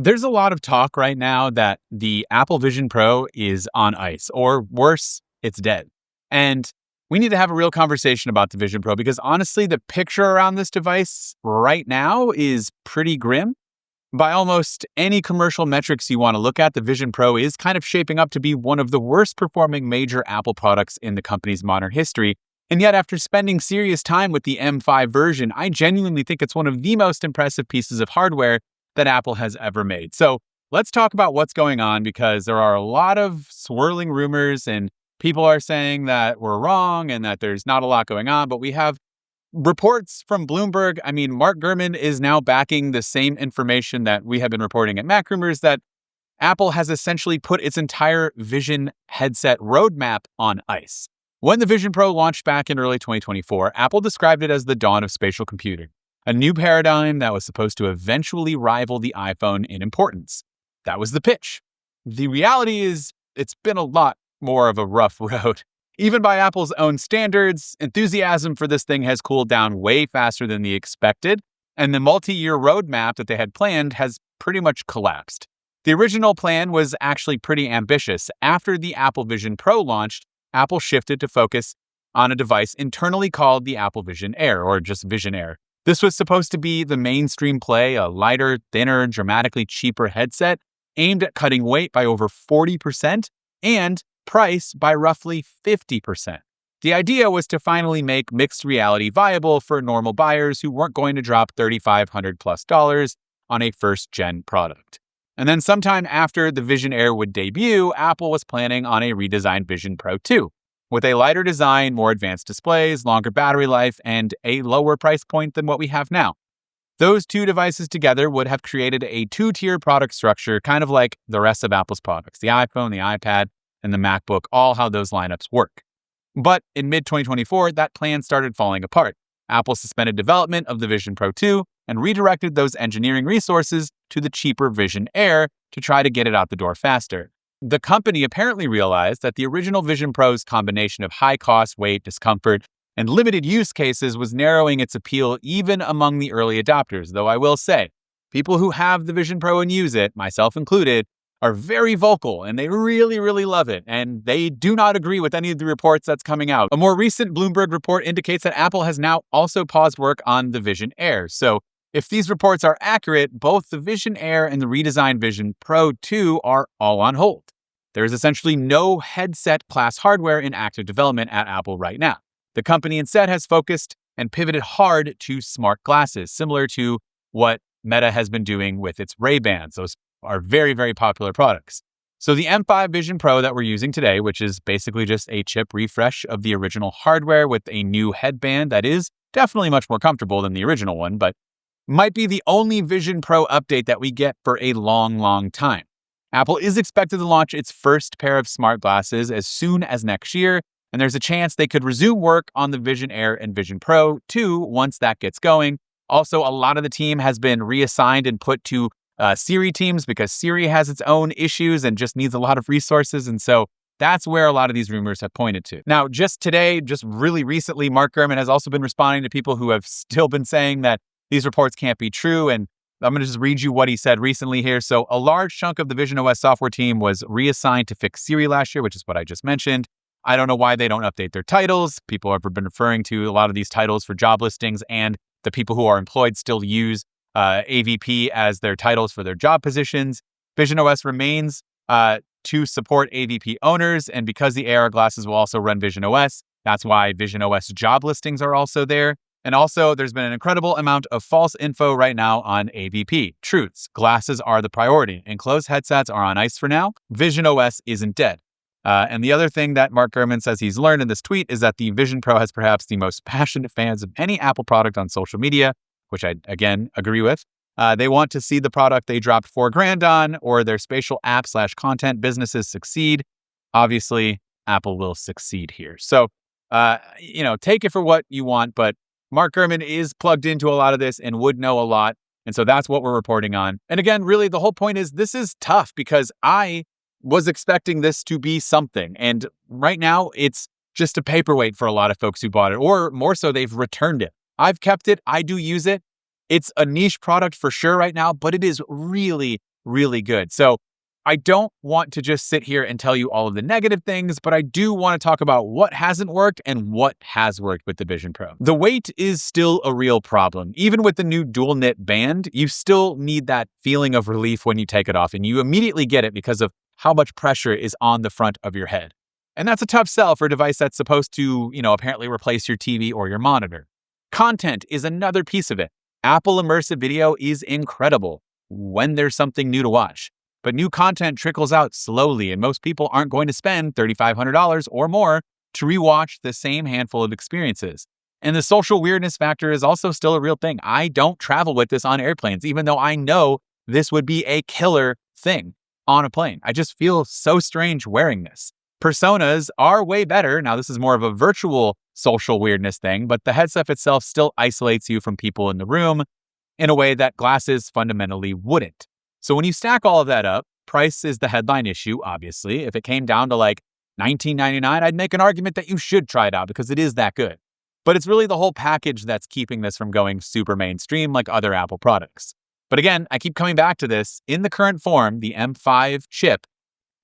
There's a lot of talk right now that the Apple Vision Pro is on ice, or worse, it's dead. And we need to have a real conversation about the Vision Pro because honestly, the picture around this device right now is pretty grim. By almost any commercial metrics you want to look at, the Vision Pro is kind of shaping up to be one of the worst performing major Apple products in the company's modern history. And yet, after spending serious time with the M5 version, I genuinely think it's one of the most impressive pieces of hardware that Apple has ever made. So let's talk about what's going on because there are a lot of swirling rumors and people are saying that we're wrong and that there's not a lot going on, but we have reports from Bloomberg. I mean, Mark Gurman is now backing the same information that we have been reporting at MacRumors that Apple has essentially put its entire Vision headset roadmap on ice. When the Vision Pro launched back in early 2024, Apple described it as the dawn of spatial computing, a new paradigm that was supposed to eventually rival the iPhone in importance. That was the pitch. The reality is it's been a lot more of a rough road. Even by Apple's own standards, enthusiasm for this thing has cooled down way faster than they expected, and the multi-year roadmap that they had planned has pretty much collapsed. The original plan was actually pretty ambitious. After the Apple Vision Pro launched, Apple shifted to focus on a device internally called the Apple Vision Air, or just Vision Air. This was supposed to be the mainstream play, a lighter, thinner, dramatically cheaper headset aimed at cutting weight by over 40% and price by roughly 50%. The idea was to finally make mixed reality viable for normal buyers who weren't going to drop $3,500+ on a first-gen product. And then sometime after the Vision Air would debut, Apple was planning on a redesigned Vision Pro 2, with a lighter design, more advanced displays, longer battery life, and a lower price point than what we have now. Those two devices together would have created a two-tier product structure, kind of like the rest of Apple's products, the iPhone, the iPad, and the MacBook, all how those lineups work. But in mid-2024, that plan started falling apart. Apple suspended development of the Vision Pro 2 and redirected those engineering resources to the cheaper Vision Air to try to get it out the door faster. The company apparently realized that the original Vision Pro's combination of high cost, weight, discomfort, and limited use cases was narrowing its appeal even among the early adopters, though I will say, people who have the Vision Pro and use it, myself included, are very vocal and they really, really love it, and they do not agree with any of the reports that's coming out. A more recent Bloomberg report indicates that Apple has now also paused work on the Vision Air. So if these reports are accurate, both the Vision Air and the redesigned Vision Pro 2 are all on hold. There is essentially no headset class hardware in active development at Apple right now. The company instead has focused and pivoted hard to smart glasses, similar to what Meta has been doing with its Ray-Bans. Those are very, very popular products. So the M5 Vision Pro that we're using today, which is basically just a chip refresh of the original hardware with a new headband that is definitely much more comfortable than the original one, but might be the only Vision Pro update that we get for a long, long time. Apple is expected to launch its first pair of smart glasses as soon as next year, and there's a chance they could resume work on the Vision Air and Vision Pro 2 once that gets going. Also, a lot of the team has been reassigned and put to Siri teams because Siri has its own issues and just needs a lot of resources, and so that's where a lot of these rumors have pointed to. Now, just today, just really recently, Mark Gurman has also been responding to people who have still been saying that these reports can't be true, and I'm going to just read you what he said recently here. So a large chunk of the Vision OS software team was reassigned to fix Siri last year, which is what I just mentioned. I don't know why they don't update their titles. People have been referring to a lot of these titles for job listings, and the people who are employed still use AVP as their titles for their job positions. Vision OS remains to support AVP owners, and because the AR glasses will also run Vision OS, that's why Vision OS job listings are also there. And also, there's been an incredible amount of false info right now on AVP. Truths, glasses are the priority. Enclosed headsets are on ice for now. Vision OS isn't dead. And the other thing that Mark Gurman says he's learned in this tweet is that the Vision Pro has perhaps the most passionate fans of any Apple product on social media, which I, again, agree with. They want to see the product they dropped $4,000 on or their spatial app/content businesses succeed. Obviously, Apple will succeed here. So, take it for what you want, but Mark Gurman is plugged into a lot of this and would know a lot. And so that's what we're reporting on. And again, really, the whole point is this is tough because I was expecting this to be something. And right now, it's just a paperweight for a lot of folks who bought it, or more so, they've returned it. I've kept it. I do use it. It's a niche product for sure right now, but it is really, really good. So I don't want to just sit here and tell you all of the negative things, but I do want to talk about what hasn't worked and what has worked with the Vision Pro. The weight is still a real problem. Even with the new dual knit band, you still need that feeling of relief when you take it off, and you immediately get it because of how much pressure is on the front of your head. And that's a tough sell for a device that's supposed to, apparently replace your TV or your monitor. Content is another piece of it. Apple Immersive Video is incredible when there's something new to watch. But new content trickles out slowly, and most people aren't going to spend $3,500 or more to rewatch the same handful of experiences. And the social weirdness factor is also still a real thing. I don't travel with this on airplanes, even though I know this would be a killer thing on a plane. I just feel so strange wearing this. Personas are way better. Now, this is more of a virtual social weirdness thing, but the headset itself still isolates you from people in the room in a way that glasses fundamentally wouldn't. So when you stack all of that up, price is the headline issue, obviously. If it came down to like $19.99, I'd make an argument that you should try it out because it is that good. But it's really the whole package that's keeping this from going super mainstream like other Apple products. But again, I keep coming back to this. In the current form, the M5 chip,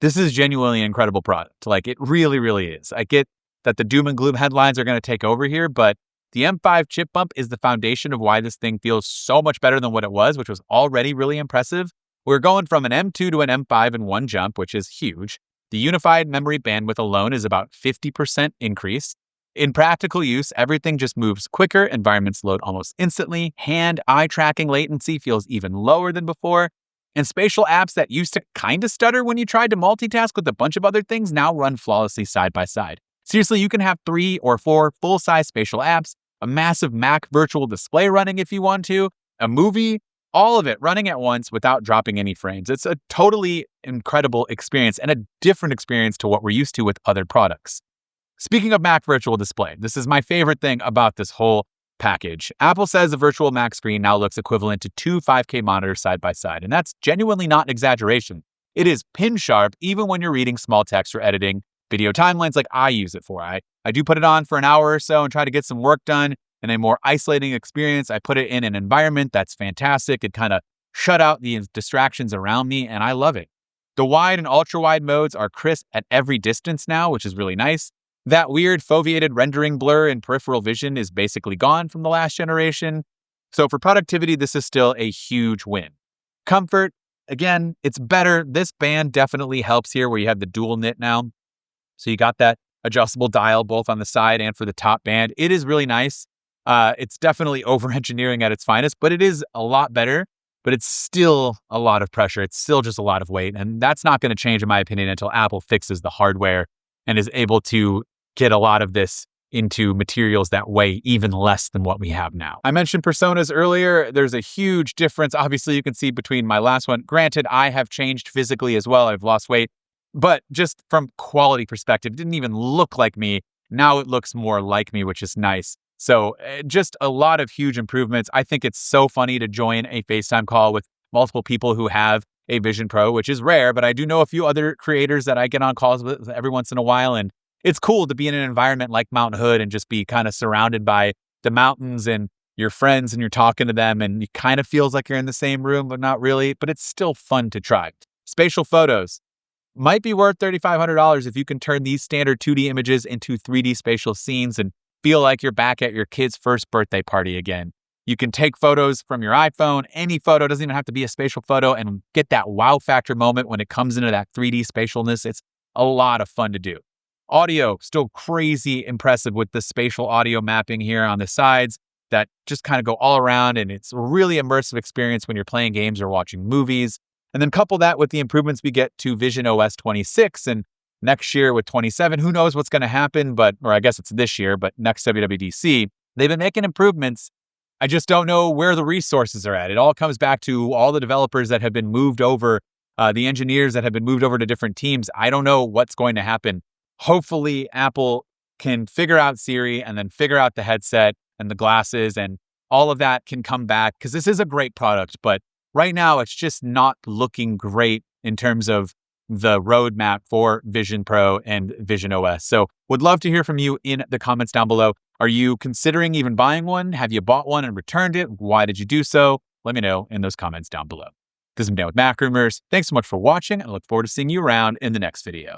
this is genuinely an incredible product. Like, it really, really is. I get that the doom and gloom headlines are going to take over here, but the M5 chip bump is the foundation of why this thing feels so much better than what it was, which was already really impressive. We're going from an M2 to an M5 in one jump, which is huge. The unified memory bandwidth alone is about 50% increase. In practical use, everything just moves quicker, environments load almost instantly, hand-eye tracking latency feels even lower than before, and spatial apps that used to kind of stutter when you tried to multitask with a bunch of other things now run flawlessly side by side. Seriously, you can have 3 or 4 full-size spatial apps, a massive Mac virtual display running if you want to, a movie, all of it running at once without dropping any frames. It's a totally incredible experience and a different experience to what we're used to with other products. Speaking of Mac Virtual Display, this is my favorite thing about this whole package. Apple says a virtual Mac screen now looks equivalent to 2 5K monitors side by side, and that's genuinely not an exaggeration. It is pin sharp even when you're reading small text or editing video timelines like I use it for. I do put it on for an hour or so and try to get some work done in a more isolating experience. I put it in an environment that's fantastic. It kind of shut out the distractions around me, and I love it. The wide and ultra wide modes are crisp at every distance now, which is really nice. That weird foveated rendering blur in peripheral vision is basically gone from the last generation. So for productivity, this is still a huge win. Comfort, again, it's better. This band definitely helps here where you have the dual knit now. So you got that adjustable dial both on the side and for the top band. It is really nice. It's definitely over-engineering at its finest, but it is a lot better. But it's still a lot of pressure. It's still just a lot of weight. And that's not going to change, in my opinion, until Apple fixes the hardware and is able to get a lot of this into materials that weigh even less than what we have now. I mentioned personas earlier. There's a huge difference. Obviously, you can see between my last one. Granted, I have changed physically as well. I've lost weight. But just from quality perspective, it didn't even look like me. Now it looks more like me, which is nice. So just a lot of huge improvements. I think it's so funny to join a FaceTime call with multiple people who have a Vision Pro, which is rare, but I do know a few other creators that I get on calls with every once in a while. And it's cool to be in an environment like Mount Hood and just be kind of surrounded by the mountains and your friends, and you're talking to them, and it kind of feels like you're in the same room, but not really. But it's still fun to try. Spatial photos might be worth $3,500 if you can turn these standard 2D images into 3D spatial scenes and feel like you're back at your kid's first birthday party again. You can take photos from your iPhone, any photo, doesn't even have to be a spatial photo, and get that wow factor moment when it comes into that 3D spatialness. It's a lot of fun to do. Audio, still crazy impressive with the spatial audio mapping here on the sides that just kind of go all around, and it's a really immersive experience when you're playing games or watching movies. And then couple that with the improvements we get to Vision OS 26 and next year with 27, who knows what's going to happen, or I guess it's this year, but next WWDC, they've been making improvements. I just don't know where the resources are at. It all comes back to all the developers that have been moved over, the engineers that have been moved over to different teams. I don't know what's going to happen. Hopefully, Apple can figure out Siri and then figure out the headset and the glasses, and all of that can come back, because this is a great product. But right now, it's just not looking great in terms of the roadmap for Vision Pro and Vision OS. So would love to hear from you in the comments down below. Are you considering even buying one? Have you bought one and returned it? Why did you do so? Let me know in those comments down below. This has been Dan with MacRumors. Thanks so much for watching, and I look forward to seeing you around in the next video.